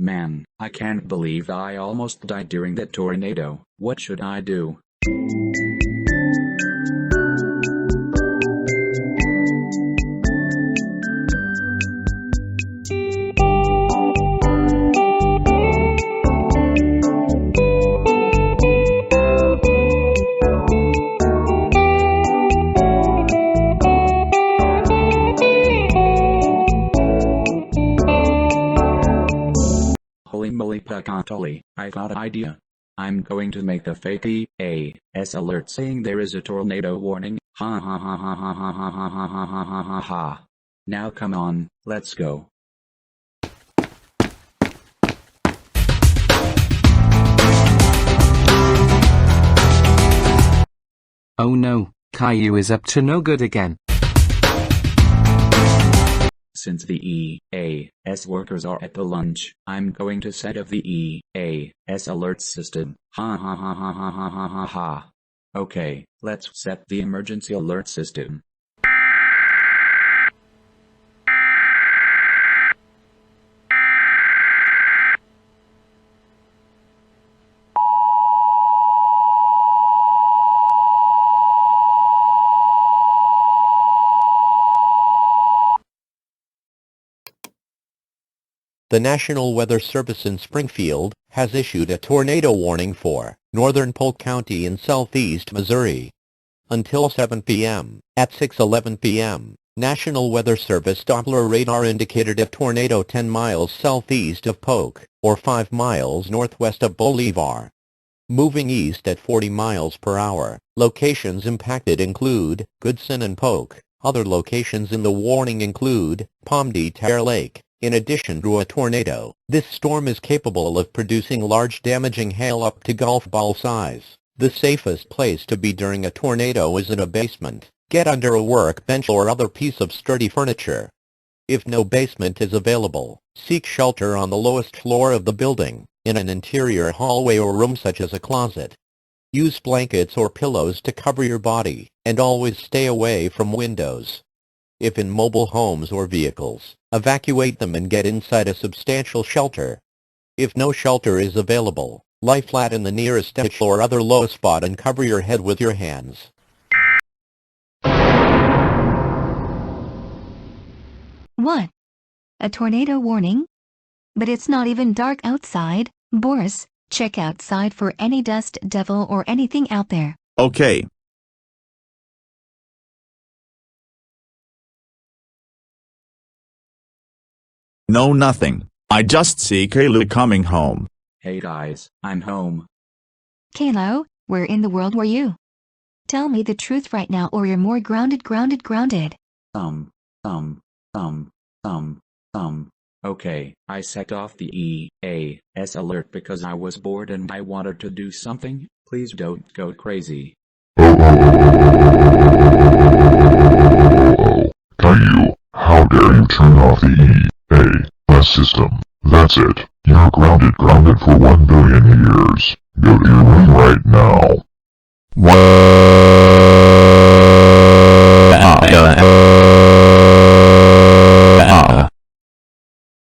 Man, I can't believe I almost died during that tornado. What should I do? Holy moly pacatoli, I got an idea. I'm going to make a fake EAS alert saying there is a tornado warning. Ha ha ha ha ha ha ha ha ha ha ha ha ha ha. Now come on, let's go. Oh no, Caillou is up to no good again. Since the EAS workers are at the lunch, I'm going to set up the EAS alert system. Ha ha ha ha ha ha ha ha ha. Okay, let's set the emergency alert system. The National Weather Service in Springfield has issued a tornado warning for northern Polk County in southeast Missouri. Until 7 p.m. At 6:11 p.m., National Weather Service Doppler radar indicated a tornado 10 miles southeast of Polk, or 5 miles northwest of Bolivar. Moving east at 40 miles per hour, locations impacted include Goodson and Polk. Other locations in the warning include Palm Terre Lake. In addition to a tornado, this storm is capable of producing large damaging hail up to golf ball size. The safest place to be during a tornado is in a basement. Get under a workbench or other piece of sturdy furniture. If no basement is available, seek shelter on the lowest floor of the building, in an interior hallway or room such as a closet. Use blankets or pillows to cover your body, and always stay away from windows. If in mobile homes or vehicles, evacuate them and get inside a substantial shelter. If no shelter is available, lie flat in the nearest ditch or other low spot and cover your head with your hands. What? A tornado warning? But it's not even dark outside. Boris, check outside for any dust devil or anything out there. Okay. No, nothing. I just see Caillou coming home. Hey guys, I'm home. Caillou, where in the world were you? Tell me the truth right now or you're more grounded. Okay, I set off the EAS alert because I was bored and I wanted to do something. Please don't go crazy. Caillou, how dare you turn off the EAS system? That's it. You're grounded for 1 billion years. Go to your room right now. What?